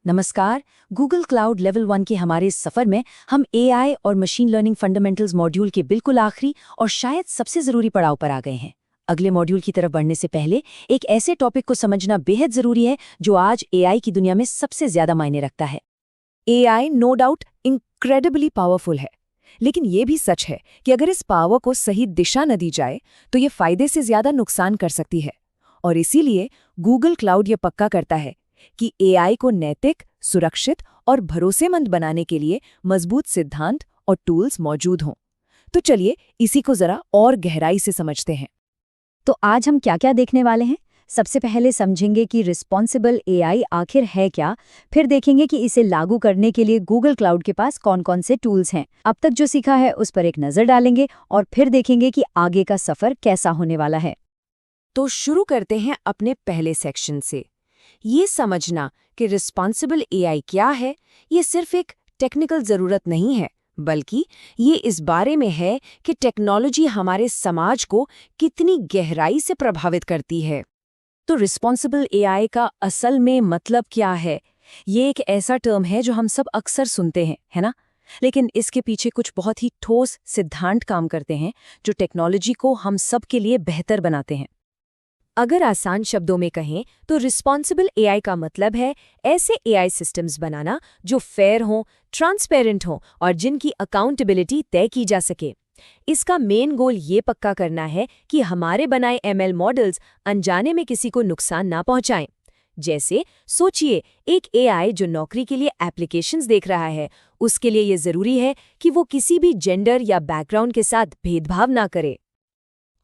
नमस्कार। Google cloud level 1 के हमारे इस सफर में हम एआई और मशीन लर्निंग फंडामेंटल्स मॉड्यूल के बिल्कुल आखिरी और शायद सबसे जरूरी पड़ाव पर आ गए हैं। अगले मॉड्यूल की तरफ बढ़ने से पहले एक ऐसे टॉपिक को समझना बेहद जरूरी है जो आज एआई की दुनिया में सबसे ज्यादा मायने रखता है। AI no doubt incredibly powerful है, लेकिन ये भी सच है कि अगर इस पावर को सही दिशा न दी जाए तो ये फायदे से ज्यादा नुकसान कर सकती है। और इसीलिए गूगल क्लाउड ये पक्का करता है कि एआई को नैतिक, सुरक्षित और भरोसेमंद बनाने के लिए मजबूत सिद्धांत और टूल्स मौजूद हों। तो चलिए इसी को जरा और गहराई से समझते हैं। तो आज हम क्या क्या देखने वाले हैं? सबसे पहले समझेंगे कि रिस्पॉन्सिबल एआई आखिर है क्या, फिर देखेंगे कि इसे लागू करने के लिए गूगल क्लाउड के पास कौन-कौन से टूल्स हैं। अब तक जो सीखा है उस पर एक नज़र डालेंगे और फिर देखेंगे कि आगे का सफ़र कैसा होने वाला है। तो शुरू करते हैं अपने पहले सेक्शन से। ये समझना कि रिस्पॉन्सिबल एआई क्या है, ये सिर्फ एक टेक्निकल ज़रूरत नहीं है, बल्कि ये इस बारे में है कि टेक्नोलॉजी हमारे समाज को कितनी गहराई से प्रभावित करती है। तो रिस्पॉन्सिबल एआई का असल में मतलब क्या है? ये एक ऐसा टर्म है जो हम सब अक्सर सुनते हैं, है ना? लेकिन इसके पीछे कुछ बहुत ही ठोस सिद्धांत काम करते हैं जो टेक्नोलॉजी को हम सब के लिए बेहतर बनाते हैं। अगर आसान शब्दों में कहें तो रिस्पॉन्सिबल एआई का मतलब है ऐसे एआई सिस्टम्स बनाना जो फेयर हों, ट्रांसपेरेंट हों और जिनकी अकाउंटेबिलिटी तय की जा सके। इसका मेन गोल ये पक्का करना है कि हमारे बनाए एमएल मॉडल्स अनजाने में किसी को नुकसान ना पहुंचाएं। जैसे सोचिए, एक एआई जो नौकरी के लिए एप्लीकेशंस देख रहा है, उसके लिए ये जरूरी है कि वो किसी भी जेंडर या बैकग्राउंड के साथ भेदभाव ना करे।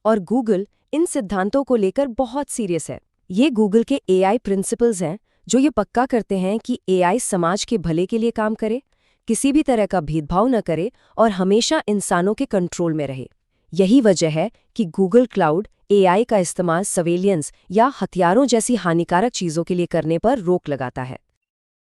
और गूगल इन सिद्धांतों को लेकर बहुत सीरियस है। ये गूगल के एआई प्रिंसिपल्स हैं जो ये पक्का करते हैं कि एआई समाज के भले के लिए काम करे, किसी भी तरह का भेदभाव न करे और हमेशा इंसानों के कंट्रोल में रहे। यही वजह है कि गूगल क्लाउड एआई का इस्तेमाल सर्वेलियंस या हथियारों जैसी हानिकारक चीज़ों के लिए करने पर रोक लगाता है।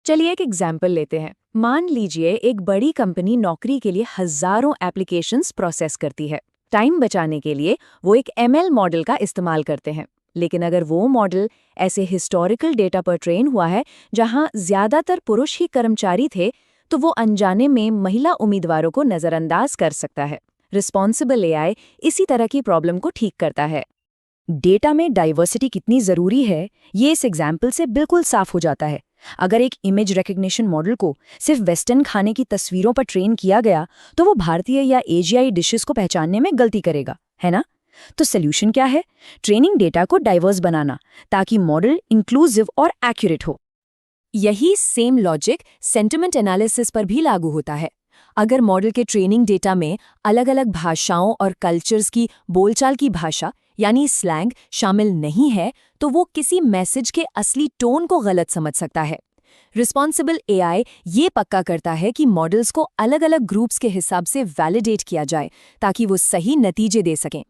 चलिए एक एग्जाम्पल लेते हैं। मान लीजिए एक बड़ी कंपनी नौकरी के लिए हजारों एप्लीकेशंस प्रोसेस करती है। टाइम बचाने के लिए वो एक एमएल मॉडल का इस्तेमाल करते हैं। लेकिन अगर वो मॉडल ऐसे हिस्टोरिकल डेटा पर ट्रेन हुआ है जहां ज्यादातर पुरुष ही कर्मचारी थे, तो वो अनजाने में महिला उम्मीदवारों को नजरअंदाज कर सकता है। रिस्पॉन्सिबल एआई इसी तरह की प्रॉब्लम को ठीक करता है। डेटा में डाइवर्सिटी कितनी जरूरी है, ये इस एग्जाम्पल से बिल्कुल साफ हो जाता है। अगर एक इमेज रिकग्निशन मॉडल को सिर्फ वेस्टर्न खाने की तस्वीरों पर ट्रेन किया गया तो वो भारतीय या एशियाई डिशेस को पहचानने में गलती करेगा, है ना? तो सोल्यूशन क्या है? ट्रेनिंग डेटा को डाइवर्स बनाना ताकि मॉडल इंक्लूसिव और एक्यूरेट हो। यही सेम लॉजिक सेंटिमेंट एनालिसिस पर भी लागू होता है। अगर मॉडल के ट्रेनिंग डेटा में अलग-अलग भाषाओं और कल्चर्स की बोलचाल की भाषा यानी स्लैंग शामिल नहीं है, तो वो किसी मैसेज के असली टोन को गलत समझ सकता है। रिस्पॉन्सिबल एआई ये पक्का करता है कि मॉडल्स को अलग-अलग ग्रुप्स के हिसाब से वैलिडेट किया जाए ताकि वो सही नतीजे दे सकें।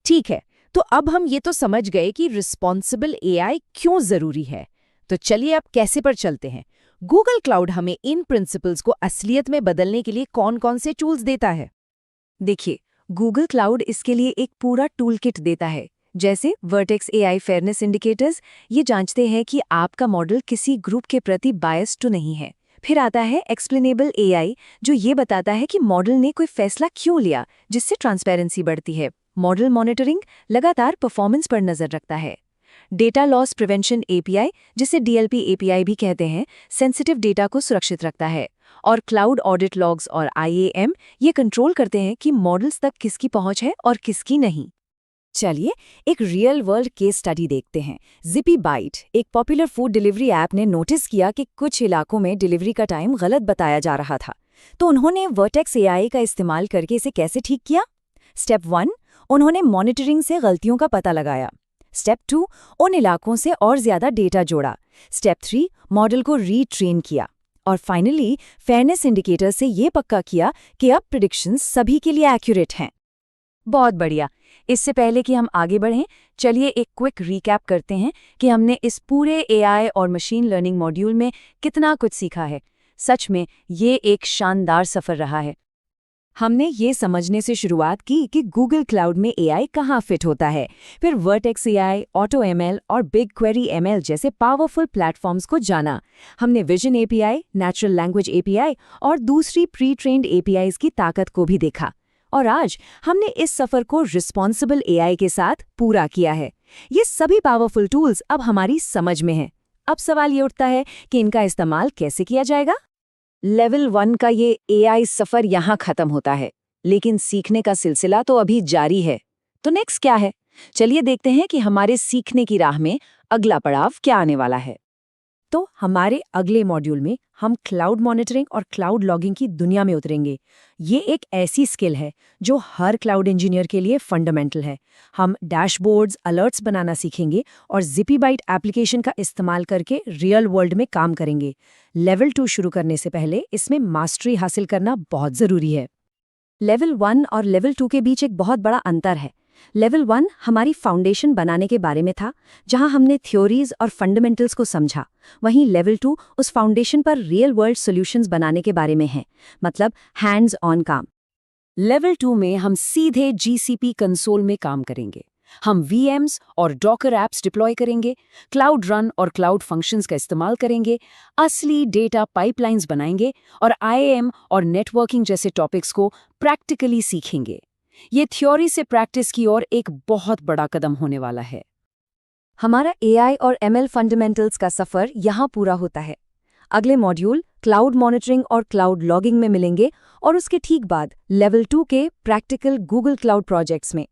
ठीक है, तो अब हम ये तो समझ गए कि रिस्पॉन्सिबल एआई क्यों जरूरी है। तो चलिए अब कैसे पर चलते हैं। गूगल क्लाउड हमें इन प्रिंसिपल्स को असलियत में बदलने के लिए कौन-कौन से टूल्स देता है? देखिए, गूगल क्लाउड इसके लिए एक पूरा टूल किट देता है। जैसे वर्टेक्स एआई फेयरनेस इंडिकेटर्स, ये जांचते हैं कि आपका मॉडल किसी ग्रुप के प्रति बायस्ड तो नहीं है। फिर आता है एक्सप्लेनेबल एआई, जो ये बताता है कि मॉडल ने कोई फैसला क्यों लिया, जिससे ट्रांसपेरेंसी बढ़ती है। मॉडल मॉनिटरिंग लगातार परफॉर्मेंस पर नजर रखता है। डेटा लॉस प्रिवेंशन एपीआई, जिसे डीएलपी एपीआई भी कहते हैं, सेंसिटिव डेटा को सुरक्षित रखता है। और क्लाउड ऑडिट लॉग्स और आईएएम ये कंट्रोल करते हैं कि मॉडल्स तक किसकी पहुंच है और किसकी नहीं। चलिए एक रियल वर्ल्ड केस स्टडी देखते हैं। जिपी बाइट, एक पॉपुलर फूड डिलीवरी ऐप ने नोटिस किया कि कुछ इलाकों में डिलीवरी का टाइम गलत बताया जा रहा था। तो उन्होंने वर्टेक्स एआई का इस्तेमाल करके इसे कैसे ठीक किया? स्टेप 1, उन्होंने मॉनिटरिंग से गलतियों का पता लगाया। स्टेप 2, उन इलाकों से और ज्यादा डेटा जोड़ा। स्टेप 3, मॉडल को रीट्रेन किया। और फाइनली फेयरनेस इंडिकेटर से ये पक्का किया कि अब प्रेडिक्शंस सभी के लिए एक्यूरेट हैं। बहुत बढ़िया। इससे पहले कि हम आगे बढ़ें, चलिए एक क्विक रीकैप करते हैं कि हमने इस पूरे एआई और मशीन लर्निंग मॉड्यूल में कितना कुछ सीखा है। सच में ये एक शानदार सफर रहा है। हमने ये समझने से शुरुआत की कि गूगल क्लाउड में एआई कहाँ फिट होता है, फिर वर्टेक्स एआई, ऑटो एमएल और बिग क्वेरी एमएल जैसे पावरफुल प्लेटफॉर्म्स को जाना। हमने vision API, natural language API और दूसरी प्री ट्रेन्ड एपीआईज की ताकत को भी देखा। और आज हमने इस सफर को रिस्पॉन्सिबल एआई के साथ पूरा किया है। ये सभी पावरफुल टूल्स अब हमारी समझ में हैं। अब सवाल ये उठता है कि इनका इस्तेमाल कैसे किया जाएगा। लेवल 1 का ये एआई सफर यहाँ खत्म होता है, लेकिन सीखने का सिलसिला तो अभी जारी है। तो नेक्स्ट क्या है? चलिए देखते हैं कि हमारे सीखने की राह में अगला पड़ाव क्या आने वाला है। तो हमारे अगले मॉड्यूल में हम क्लाउड मॉनिटरिंग और क्लाउड लॉगिंग की दुनिया में उतरेंगे। ये एक ऐसी स्किल है जो हर क्लाउड इंजीनियर के लिए फंडामेंटल है। हम डैशबोर्ड्स, अलर्ट्स बनाना सीखेंगे और ZippyByte एप्लीकेशन का इस्तेमाल करके रियल वर्ल्ड में काम करेंगे। लेवल 2 शुरू करने से पहले इसमें मास्टरी हासिल करना बहुत ज़रूरी है। लेवल 1 और लेवल 2 के बीच एक बहुत बड़ा अंतर है। लेवल 1 हमारी फाउंडेशन बनाने के बारे में था, जहां हमने थ्योरीज और फंडामेंटल्स को समझा। वहीं लेवल 2 उस फाउंडेशन पर रियल वर्ल्ड सॉल्यूशंस बनाने के बारे में है, मतलब हैंड्स ऑन काम। लेवल 2 में हम सीधे GCP कंसोल में काम करेंगे। हम VMs और डॉकर ऐप्स डिप्लॉय करेंगे, क्लाउड रन और क्लाउड फंक्शंस का इस्तेमाल करेंगे, असली डेटा पाइपलाइंस बनाएंगे और IAM और नेटवर्किंग जैसे टॉपिक्स को प्रैक्टिकली सीखेंगे। ये थ्योरी से प्रैक्टिस की ओर एक बहुत बड़ा कदम होने वाला है। हमारा AI और ML फंडामेंटल्स का सफर यहाँ पूरा होता है। अगले मॉड्यूल क्लाउड मॉनिटरिंग और क्लाउड लॉगिंग में मिलेंगे और उसके ठीक बाद लेवल 2 के प्रैक्टिकल गूगल क्लाउड प्रोजेक्ट्स में।